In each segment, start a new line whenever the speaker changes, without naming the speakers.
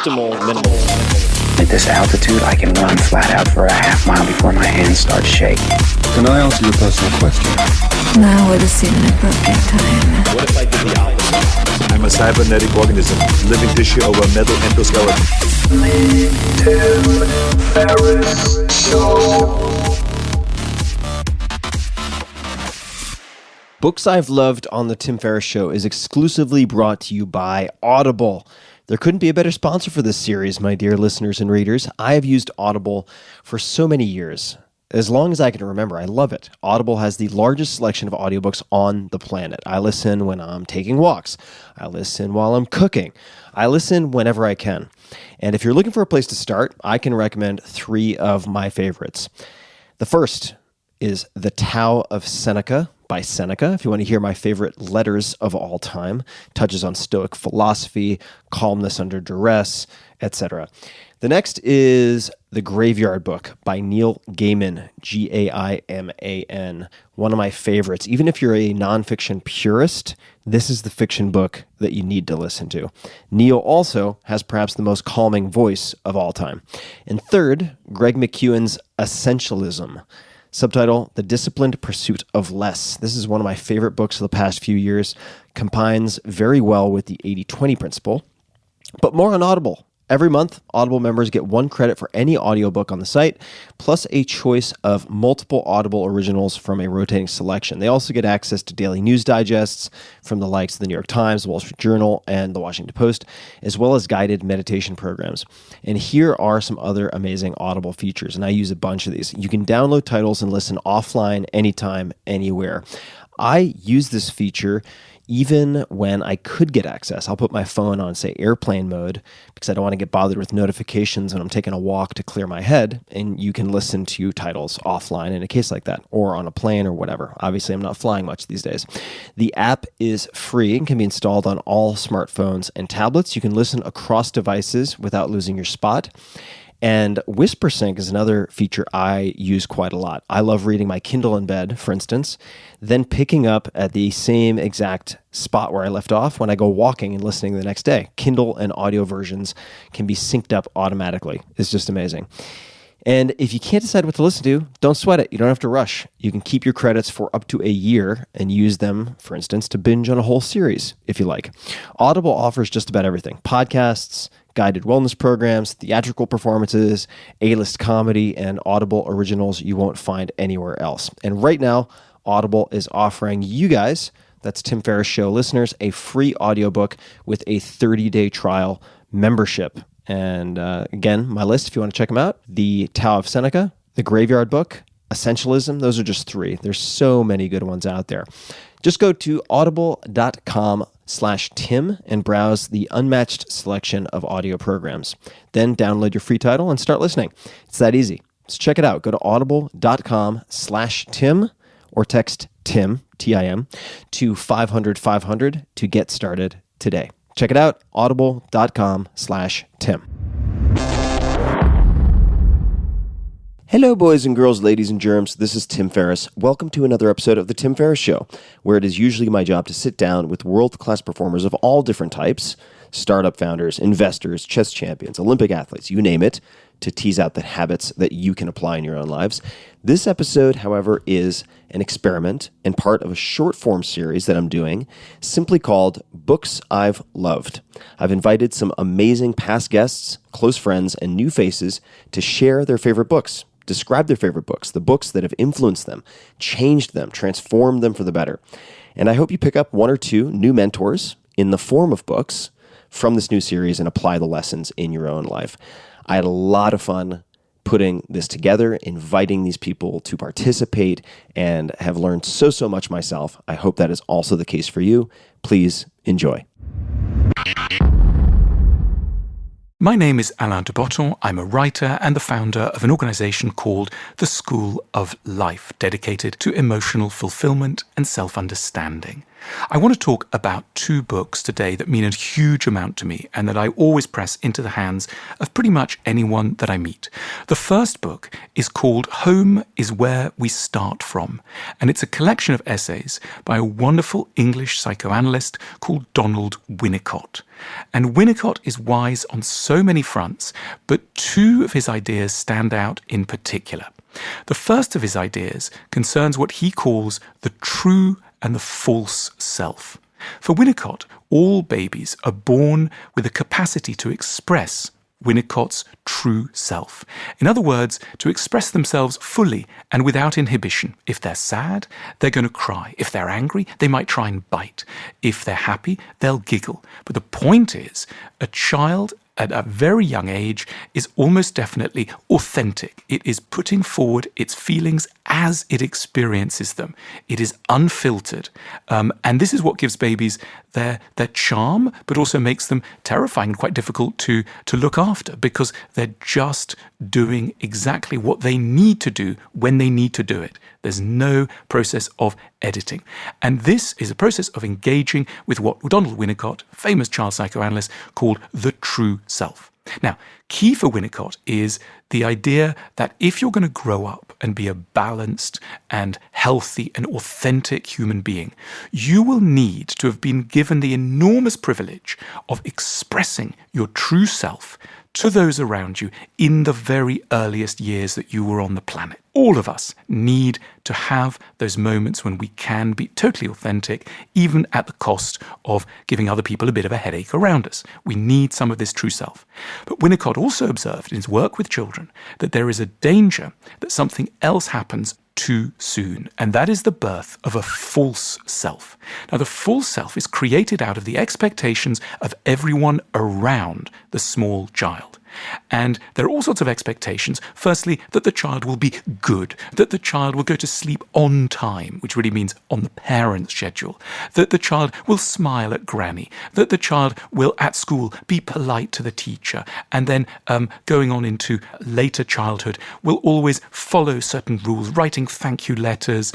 optimal minimalism.
At this altitude, I can run flat out for a half mile before my hands start shaking.
Can I answer your personal question?
Now would seem an appropriate time.
What if I did the opposite?
I'm a cybernetic organism, living tissue over a metal endoskeleton.
Books I've Loved on The Tim Ferriss Show is exclusively brought to you by Audible. There couldn't be a better sponsor for this series, my dear listeners and readers. I have used Audible for so many years. As long as I can remember, I love it. Audible has the largest selection of audiobooks on the planet. I listen when I'm taking walks. I listen while I'm cooking. I listen whenever I can. And if you're looking for a place to start, I can recommend 3 of my favorites. The first is The Tao of Seneca by Seneca. If you want to hear my favorite letters of all time, touches on Stoic philosophy, calmness under duress, etc. The next is The Graveyard Book by Neil Gaiman, Gaiman, one of my favorites. Even if you're a nonfiction purist, this is the fiction book that you need to listen to. Neil also has perhaps the most calming voice of all time. And third, Greg McKeown's Essentialism. Subtitle, The Disciplined Pursuit of Less. This is one of my favorite books of the past few years. Combines very well with the 80-20 principle. But more on Audible. Every month, Audible members get 1 credit for any audiobook on the site, plus a choice of multiple Audible originals from a rotating selection. They also get access to daily news digests from the likes of the New York Times, the Wall Street Journal, and the Washington Post, as well as guided meditation programs. And here are some other amazing Audible features, and I use a bunch of these. You can download titles and listen offline, anytime, anywhere. I use this feature even when I could get access. I'll put my phone on, say, airplane mode because I don't want to get bothered with notifications when I'm taking a walk to clear my head, and you can listen to titles offline in a case like that, or on a plane or whatever. Obviously, I'm not flying much these days. The app is free and can be installed on all smartphones and tablets. You can listen across devices without losing your spot. And WhisperSync is another feature I use quite a lot. I love reading my Kindle in bed, for instance, then picking up at the same exact spot where I left off when I go walking and listening the next day. Kindle and audio versions can be synced up automatically. It's just amazing. And if you can't decide what to listen to, don't sweat it. You don't have to rush. You can keep your credits for up to a year and use them, for instance, to binge on a whole series, if you like. Audible offers just about everything. Podcasts, guided wellness programs, theatrical performances, A-list comedy, and Audible originals you won't find anywhere else. And right now, Audible is offering you guys, that's Tim Ferriss Show listeners, a free audiobook with a 30-day trial membership. And again, my list, if you want to check them out, The Tao of Seneca, The Graveyard Book, Essentialism, those are just 3. There's so many good ones out there. Just go to audible.com/Tim and browse the unmatched selection of audio programs. Then download your free title and start listening. It's that easy. So check it out. Go to audible.com/Tim or text Tim, T-I-M, to 500-500 to get started today. Check it out, audible.com/Tim. Hello, boys and girls, ladies and germs. This is Tim Ferriss. Welcome to another episode of The Tim Ferriss Show, where it is usually my job to sit down with world-class performers of all different types, startup founders, investors, chess champions, Olympic athletes, you name it, to tease out the habits that you can apply in your own lives. This episode, however, is an experiment and part of a short-form series that I'm doing, simply called Books I've Loved. I've invited some amazing past guests, close friends, and new faces to share their favorite books, describe their favorite books, the books that have influenced them, changed them, transformed them for the better. And I hope you pick up 1 or 2 new mentors in the form of books from this new series and apply the lessons in your own life. I had a lot of fun putting this together, inviting these people to participate, and have learned so much myself. I hope that is also the case for you. Please enjoy.
My name is Alain de Botton. I'm a writer and the founder of an organization called the School of Life, dedicated to emotional fulfillment and self-understanding. I want to talk about two books today that mean a huge amount to me and that I always press into the hands of pretty much anyone that I meet. The first book is called Home is Where We Start From, and it's a collection of essays by a wonderful English psychoanalyst called Donald Winnicott. And Winnicott is wise on so many fronts, but two of his ideas stand out in particular. The first of his ideas concerns what he calls the true and the false self. For Winnicott, all babies are born with a capacity to express Winnicott's true self. In other words, to express themselves fully and without inhibition. If they're sad, they're going to cry. If they're angry, they might try and bite. If they're happy, they'll giggle. But the point is, a child at a very young age is almost definitely authentic. It is putting forward its feelings as it experiences them. It is unfiltered. And this is what gives babies their charm, but also makes them terrifying and quite difficult to look after, because they're just doing exactly what they need to do when they need to do it. There's no process of editing. And this is a process of engaging with what Donald Winnicott, famous child psychoanalyst, called the true self. Now, key for Winnicott is the idea that if you're going to grow up and be a balanced and healthy and authentic human being, you will need to have been given the enormous privilege of expressing your true self to those around you in the very earliest years that you were on the planet. All of us need to have those moments when we can be totally authentic, even at the cost of giving other people a bit of a headache around us. We need some of this true self. But Winnicott also observed in his work with children that there is a danger that something else happens too soon, and that is the birth of a false self. Now, the false self is created out of the expectations of everyone around the small child. And there are all sorts of expectations. Firstly, that the child will be good, that the child will go to sleep on time, which really means on the parent's schedule, that the child will smile at granny, that the child will at school be polite to the teacher, and then going on into later childhood will always follow certain rules, writing thank you letters,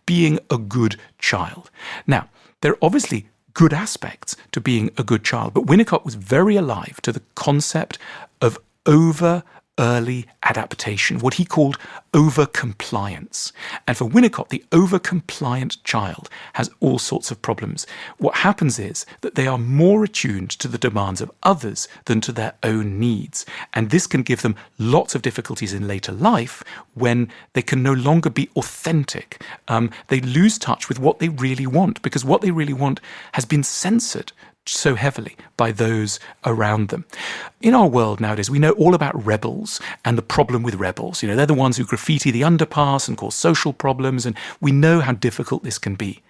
being a good child. Now, there are obviously good aspects to being a good child, but Winnicott was very alive to the concept of over-early adaptation, what he called over-compliance. And for Winnicott, the over-compliant child has all sorts of problems. What happens is that they are more attuned to the demands of others than to their own needs. And this can give them lots of difficulties in later life when they can no longer be authentic. They lose touch with what they really want, because what they really want has been censored so heavily by those around them. In our world nowadays, we know all about rebels and the problem with rebels. They're the ones who graffiti the underpass and cause social problems, and we know how difficult this can be.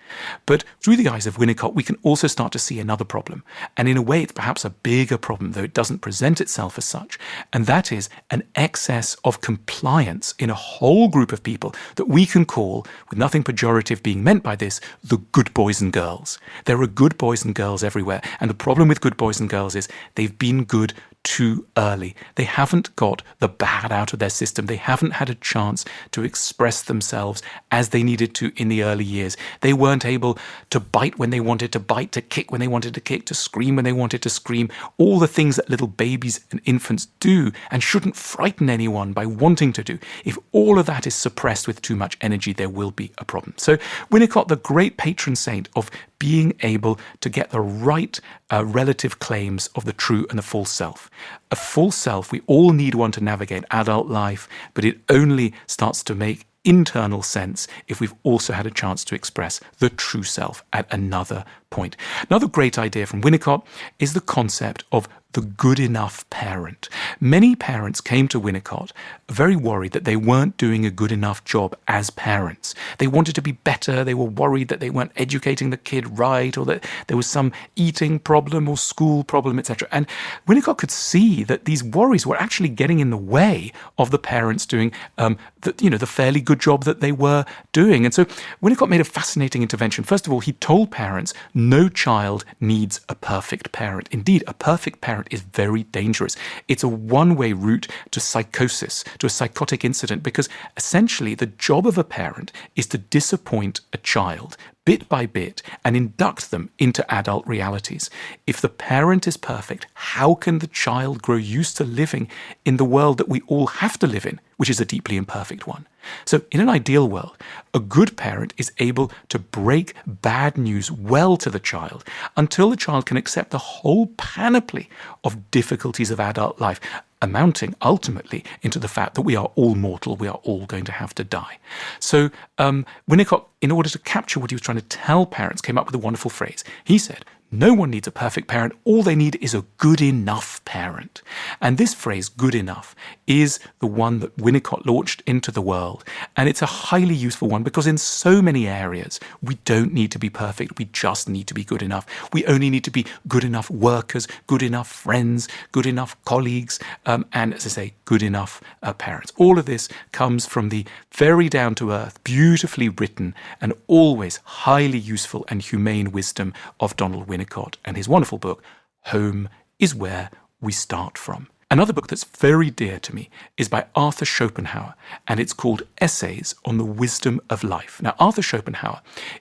But through the eyes of Winnicott, we can also start to see another problem. And in a way, it's perhaps a bigger problem, though it doesn't present itself as such. And that is an excess of compliance in a whole group of people that we can call, with nothing pejorative being meant by this, the good boys and girls. There are good boys and girls everywhere. And the problem with good boys and girls is they've been good too early. They haven't got the bad out of their system. They haven't had a chance to express themselves as they needed to in the early years. They weren't able to bite when they wanted to bite, to kick when they wanted to kick, to scream when they wanted to scream. All the things that little babies and infants do and shouldn't frighten anyone by wanting to do. If all of that is suppressed with too much energy, there will be a problem. So Winnicott, the great patron saint of being able to get the right relative claims of the true and the false self. A false self, we all need one to navigate adult life, but it only starts to make internal sense if we've also had a chance to express the true self at another point. Another great idea from Winnicott is the concept of the good enough parent. Many parents came to Winnicott very worried that they weren't doing a good enough job as parents. They wanted to be better. They were worried that they weren't educating the kid right, or that there was some eating problem or school problem, etc. And Winnicott could see that these worries were actually getting in the way of the parents doing the fairly good job that they were doing. And so Winnicott made a fascinating intervention. First of all, he told parents no child needs a perfect parent. Indeed, a perfect parent is very dangerous. It's a one-way route to psychosis, to a psychotic incident, because essentially the job of a parent is to disappoint a child bit by bit and induct them into adult realities. If the parent is perfect, how can the child grow used to living in the world that we all have to live in, which is a deeply imperfect one? So in an ideal world, a good parent is able to break bad news well to the child until the child can accept the whole panoply of difficulties of adult life, amounting ultimately into the fact that we are all mortal, we are all going to have to die. So Winnicott, in order to capture what he was trying to tell parents, came up with a wonderful phrase. He said, no one needs a perfect parent. All they need is a good enough parent. And this phrase, good enough, is the one that Winnicott launched into the world. And it's a highly useful one because in so many areas, we don't need to be perfect. We just need to be good enough. We only need to be good enough workers, good enough friends, good enough colleagues, and as I say, good enough parents. All of this comes from the very down-to-earth, beautifully written, and always highly useful and humane wisdom of Donald Winnicott and his wonderful book, Home is Where We Start From. Another book that's very dear to me is by Arthur Schopenhauer, and it's called Essays on the Wisdom of Life. Now, Arthur Schopenhauer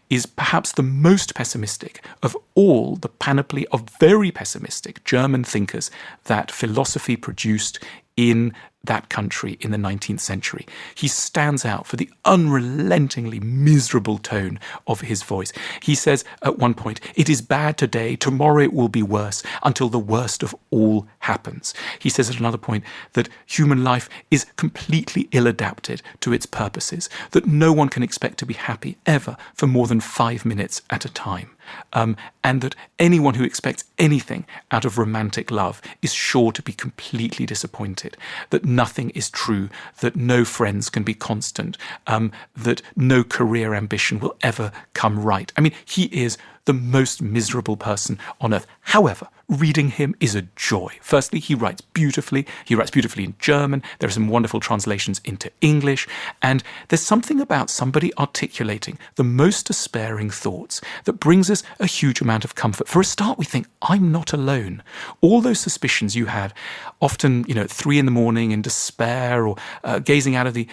is perhaps the most pessimistic of all the panoply of very pessimistic German thinkers that philosophy produced in that country in the 19th century. He stands out for the unrelentingly miserable tone of his voice. He says at one point, it is bad today, tomorrow it will be worse, until the worst of all happens. He says at another point that human life is completely ill-adapted to its purposes, that no one can expect to be happy ever for more than 5 minutes at a time. And that anyone who expects anything out of romantic love is sure to be completely disappointed, that nothing is true, that no friends can be constant, that no career ambition will ever come right. I mean, he is the most miserable person on earth. However, reading him is a joy. Firstly, he writes beautifully. He writes beautifully in German. There are some wonderful translations into English. And there's something about somebody articulating the most despairing thoughts that brings us a huge amount of comfort. For a start, we think, I'm not alone. All those suspicions you had, often, at 3 a.m. in despair or gazing out of the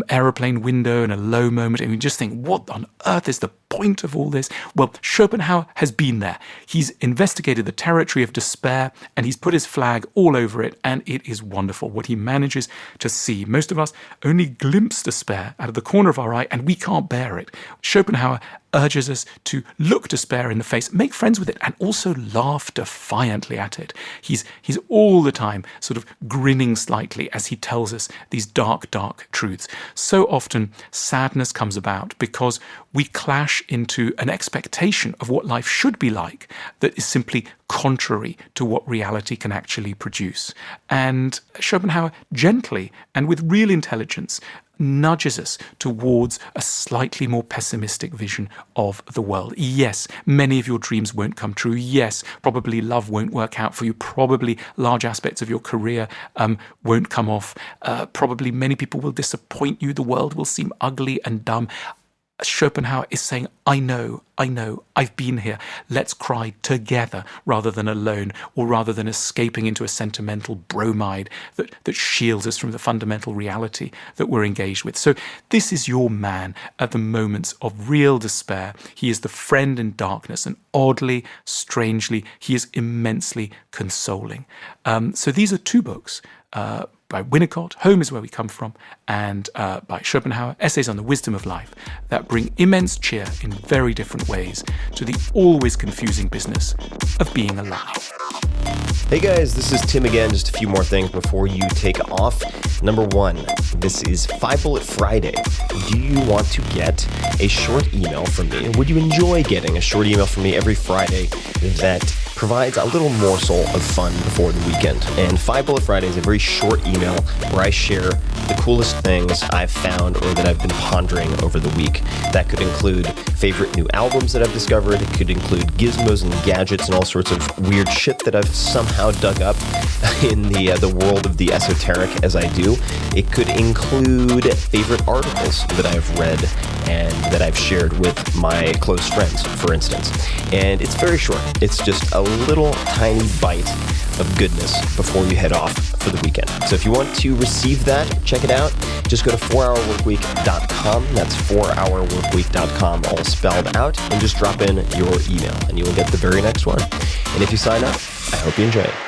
aeroplane window in a low moment, and you just think, what on earth is the point of all this? Well, Schopenhauer has been there. He's investigated the territory of despair and he's put his flag all over it, and it is wonderful what he manages to see. Most of us only glimpse despair out of the corner of our eye and we can't bear it. Schopenhauer urges us to look despair in the face, make friends with it, and also laugh defiantly at it. He's all the time sort of grinning slightly as he tells us these dark, dark truths. So often sadness comes about because we clash into an expectation of what life should be like that is simply contrary to what reality can actually produce. And Schopenhauer gently and with real intelligence nudges us towards a slightly more pessimistic vision of the world. Yes, many of your dreams won't come true. Yes, probably love won't work out for you. Probably large aspects of your career won't come off. Probably many people will disappoint you. The world will seem ugly and dumb. Schopenhauer is saying, I know, I've been here. Let's cry together rather than alone, or rather than escaping into a sentimental bromide that shields us from the fundamental reality that we're engaged with. So this is your man at the moments of real despair. He is the friend in darkness, and oddly, strangely, he is immensely consoling. So these are 2 books, by Winnicott, Home is Where We Come From, and by Schopenhauer, Essays on the Wisdom of Life, that bring immense cheer in very different ways to the always confusing business of being alive.
Hey guys, this is Tim again. Just a few more things before you take off. Number 1, this is 5 Bullet Friday. Do you want to get a short email from me? Would you enjoy getting a short email from me every Friday that provides a little morsel of fun before the weekend? And 5 Bullet Friday is a very short email where I share the coolest things I've found or that I've been pondering over the week. That could include favorite new albums that I've discovered. It could include gizmos and gadgets and all sorts of weird shit that I've somehow dug up in the world of the esoteric as I do. It could include favorite articles that I've read and that I've shared with my close friends, for instance. And it's very short. It's just a little tiny bite of goodness before you head off for the weekend. So if you want to receive that, check it out. Just go to 4hourworkweek.com. That's 4hourworkweek.com, all spelled out, and just drop in your email, and you will get the very next one. And if you sign up, I hope you enjoy it.